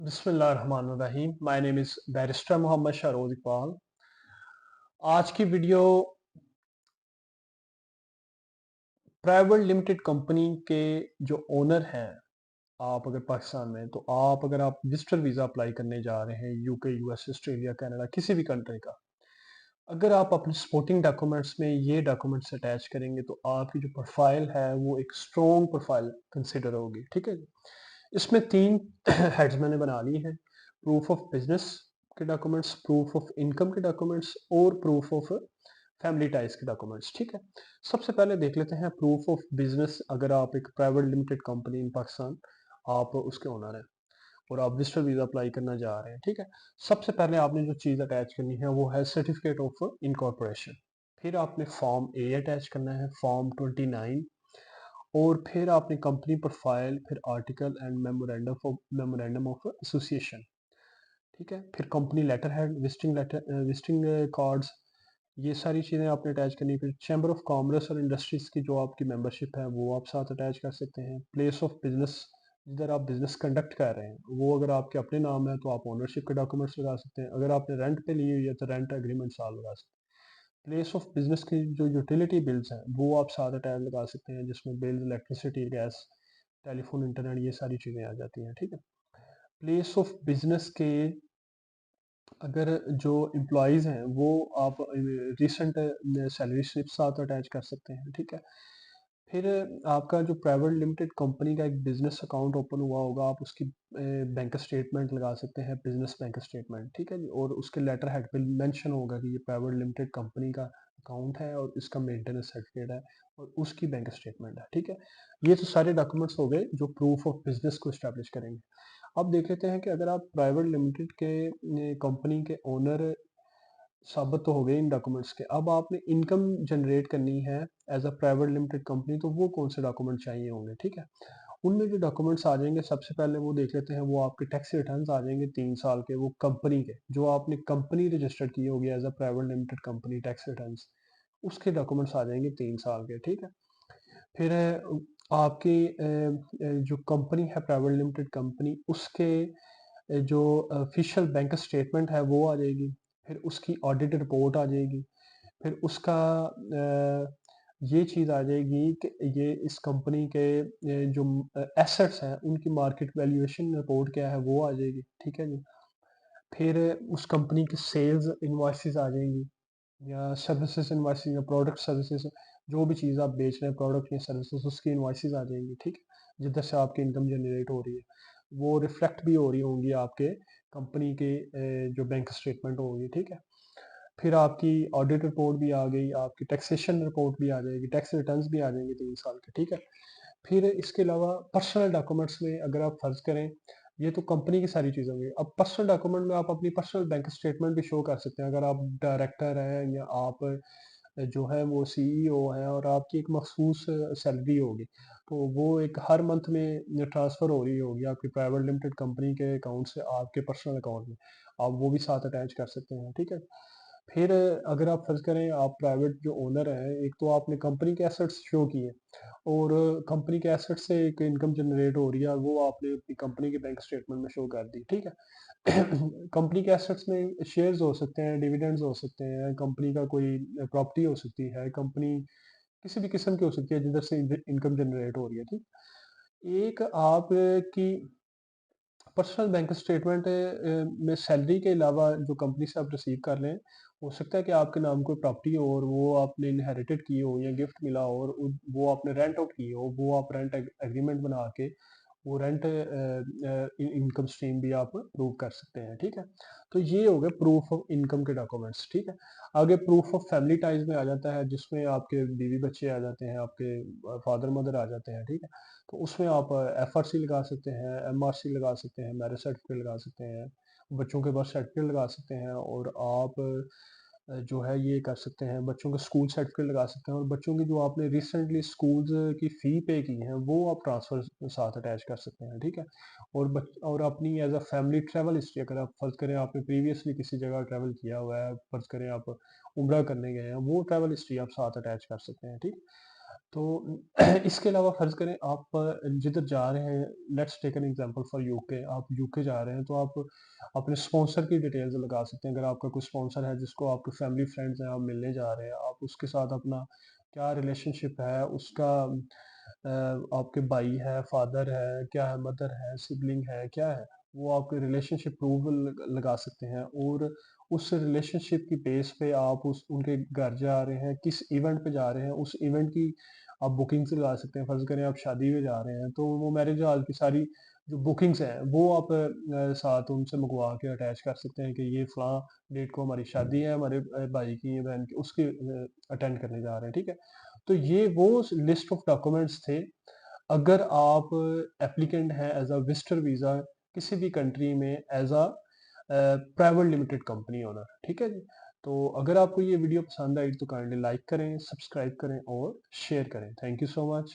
बिस्मिल्लाहिर्रहमानिर्रहीम। My name is barrister Mohammad Shahroz Iqbal. आज की वीडियो प्राइवेट लिमिटेड कंपनी के जो ओनर हैं, आप अगर पाकिस्तान में तो आप विजिटर वीज़ा अप्लाई करने जा रहे हैं यूके, यूएस, ऑस्ट्रेलिया, कनाडा, किसी भी कंट्री का, अगर आप अपने सपोर्टिंग डॉक्यूमेंट्स में ये डॉक्यूमेंट्स अटैच करेंगे तो आपकी जो प्रोफाइल है वो एक स्ट्रॉन्ग प्रोफाइल कंसिडर होगी। ठीक है जी। इसमें 3 हेड्स मैंने बना ली हैं। प्रूफ ऑफ बिज़नेस के डॉक्यूमेंट्स, प्रूफ ऑफ इनकम के डॉक्यूमेंट्स और प्रूफ ऑफ फैमिली टाइज़ के डॉक्यूमेंट्स। ठीक है? सबसे पहले देख लेते हैं प्रूफ ऑफ बिज़नेस। अगर आप एक प्राइवेट लिमिटेड कंपनी इन पाकिस्तान, आप उसके ओनर हैं और आप विजिटर वीज़ा अप्लाई करना जा रहे हैं। ठीक है? सबसे पहले आपने जो चीज़ अटैच करनी है वो है सर्टिफिकेट ऑफ इनकॉर्पोरेशन। फिर आपने फॉर्म ए अटैच करना है, फॉर्म 29, और फिर आपने कंपनी प्रोफाइल, फिर article and memorandum of association. ठीक है? फिर company letter head, visiting cards, ये सारी चीज़ें आपने अटैच करनी है। फिर चैम्बर ऑफ कॉमर्स और इंडस्ट्रीज़ की जो आपकी मेंबरशिप है वो आप साथ अटैच कर सकते हैं। प्लेस ऑफ बिजनेस, जिधर आप बिजनेस कंडक्ट कर रहे हैं, वो अगर आपके अपने नाम है तो आप ओनरशिप के डॉक्यूमेंट्स लगा सकते हैं। अगर आपने रेंट पे ली हुई है तो रेंट एग्रीमेंट साथ लगा सकते हैं। प्लेस ऑफ बिजनेस की जो यूटिलिटी बिल्स हैं वो आप साथ अटैच लगा सकते हैं, जिसमें bills electricity, gas, telephone, internet, ये सारी चीज़ें आ जाती हैं। ठीक है? प्लेस ऑफ बिजनेस के अगर जो एम्प्लॉइज़ हैं वो आप रिसेंट सैलरी स्लिप साथ अटैच कर सकते हैं। ठीक है? फिर आपका जो प्राइवेट लिमिटेड कंपनी का एक बिजनेस अकाउंट ओपन हुआ होगा, आप उसकी बैंक स्टेटमेंट लगा सकते हैं, बिजनेस बैंक स्टेटमेंट। ठीक है जी। और उसके लेटर हेड पे मेंशन होगा कि ये प्राइवेट लिमिटेड कंपनी का अकाउंट है और इसका मेंटेनेंस सर्टिफिकेट है और उसकी बैंक स्टेटमेंट है। ठीक है? ये तो सारे डॉक्यूमेंट्स हो गए जो प्रूफ ऑफ बिजनेस को इस्टेब्लिश करेंगे। अब देख लेते हैं कि अगर आप प्राइवेट लिमिटेड के कंपनी के ओनर साबित तो हो गए इन डॉक्यूमेंट्स के, अब आपने इनकम जनरेट करनी है as a private limited company, तो वो कौन से डॉक्यूमेंट चाहिए होंगे। ठीक है? उनमें जो डॉक्यूमेंट्स आ जाएंगे, सबसे पहले वो देख लेते हैं, वो आपके टैक्स रिटर्न्स आ जाएंगे 3 साल के, वो कंपनी के जो आपने कंपनी रजिस्टर्ड की होगी as a private limited company, tax returns, उसके डॉक्यूमेंट्स आ जाएंगे 3 साल के। ठीक है? फिर आपकी जो कंपनी है प्राइवेट लिमिटेड कंपनी, उसके जो ऑफिशियल बैंक स्टेटमेंट है वो आ जाएगी। फिर उसकी ऑडिट रिपोर्ट आ जाएगी। फिर उसका ये चीज़ आ जाएगी कि ये इस कंपनी के जो एसेट्स हैं उनकी मार्केट वैल्यूएशन रिपोर्ट क्या है वो आ जाएगी। ठीक है जी। फिर उस कंपनी की सेल्स इनवॉइसेस आ जाएंगी, या सर्विसेज इनवॉइसेस, या प्रोडक्ट सर्विसेज, जो भी चीज़ आप बेच रहे हैं, प्रोडक्ट या सर्विसेज, उसकी इनवॉइसेस आ जाएंगी। ठीक है? जिधर से आपकी इनकम जनरेट हो रही है, वो रिफ्लेक्ट भी हो रही होंगी आपके कंपनी के जो बैंक स्टेटमेंट होगी। ठीक है? फिर आपकी ऑडिट रिपोर्ट भी आ गई, आपकी टैक्सेशन रिपोर्ट भी आ जाएगी, टैक्स रिटर्न्स भी आ जाएंगे 3 साल के। ठीक है? फिर इसके अलावा पर्सनल डॉक्यूमेंट्स में अगर आप फर्ज करें, ये तो कंपनी की सारी चीज़ें होंगी। अब पर्सनल डॉक्यूमेंट में आप अपनी पर्सनल बैंक स्टेटमेंट भी शो कर सकते हैं। अगर आप डायरेक्टर हैं या आप जो है वो सीईओ हैं और आपकी एक मखसूस सैलरी होगी, तो वो एक हर मंथ में ट्रांसफ़र हो रही होगी आपकी प्राइवेट लिमिटेड कंपनी के अकाउंट से आपके पर्सनल अकाउंट में, आप वो भी साथ अटैच कर सकते हैं। ठीक है? फिर अगर आप फर्ज करें, आप प्राइवेट जो ओनर हैं, एक तो आपने कंपनी के एसेट्स शो किए और कंपनी के एसेट से एक इनकम जनरेट हो रही है, वो आपने अपनी कंपनी के बैंक स्टेटमेंट में शो कर दी। ठीक है? कंपनी के एसेट्स में शेयर्स हो सकते हैं, डिविडेंड्स हो सकते हैं, कंपनी का कोई प्रॉपर्टी हो सकती है, कंपनी किसी भी किस्म की हो सकती है जिधर से इनकम जनरेट हो रही है। ठीक? एक आपकी पर्सनल बैंक स्टेटमेंट में सैलरी के अलावा जो कंपनी से आप रिसीव कर रहे हैं, हो सकता है कि आपके नाम कोई प्रॉपर्टी हो और वो आपने इनहेरिटेड की हो या गिफ्ट मिला हो और वो आपने रेंट आउट की हो, वो आप रेंट एग्रीमेंट बना के वो रेंट इनकम स्ट्रीम भी आप प्रूव कर सकते हैं। ठीक है? तो ये हो गए प्रूफ ऑफ इनकम के डॉक्यूमेंट्स। ठीक है? आगे प्रूफ ऑफ फैमिली टाइज में आ जाता है, जिसमें आपके बीवी बच्चे आ जाते हैं, आपके फादर मदर आ जाते हैं। ठीक है? तो उसमें आप एफआरसी लगा सकते हैं, एमआरसी लगा सकते हैं, मैरिज सर्टिफिकेट लगा सकते हैं, बच्चों के बर्थ सर्टिफिकेट लगा सकते हैं, और आप जो है ये कर सकते हैं, बच्चों के स्कूल सर्टिफिकेट लगा सकते हैं, और बच्चों की जो आपने रिसेंटली स्कूल्स की फ़ी पे की है वो आप ट्रांसफ़र साथ अटैच कर सकते हैं। ठीक है? और अपनी as a family travel history, अगर आप फ़र्ज़ करें आपने प्रीवियसली किसी जगह ट्रैवल किया हुआ है, फ़र्ज़ करें आप उम्रा करने गए हैं, वो ट्रैवल हिस्ट्री आप साथ अटैच कर सकते हैं। ठीक? तो इसके अलावा फ़र्ज़ करें आप जिधर जा रहे हैं, let's take an example for UK, आप यूके जा रहे हैं तो आप अपने स्पॉन्सर की डिटेल्स लगा सकते हैं। अगर आपका कोई स्पॉन्सर है जिसको आपके फैमिली फ्रेंड्स हैं, आप मिलने जा रहे हैं, आप उसके साथ अपना क्या रिलेशनशिप है, उसका आपके भाई है, फादर है, क्या है, मदर है, सिबलिंग है, क्या है, वो आपके रिलेशनशिप प्रूफ लगा सकते हैं। और उस रिलेशनशिप की बेस पे आप उस उनके घर जा रहे हैं, किस इवेंट पे जा रहे हैं, उस इवेंट की आप बुकिंग्स लगा सकते हैं। फ़र्ज़ करें आप शादी में जा रहे हैं, तो वो मैरिज हॉल की सारी जो बुकिंग्स हैं, वो आप साथ उनसे मंगवा के अटैच कर सकते हैं कि ये फ़लाँ डेट को हमारी शादी है, हमारे भाई की या बहन की, उसकी अटेंड करने जा रहे हैं, ठीक है? तो ये वो लिस्ट ऑफ डॉक्यूमेंट्स थे, अगर आप एप्लीकेंट हैं एज़ अ विज़िटर वीज़ा किसी भी कंट्री में as a private limited company owner, ठीक है जी? तो अगर आपको ये वीडियो पसंद आई तो काइंडली लाइक करें, सब्सक्राइब करें और शेयर करें। Thank you so much.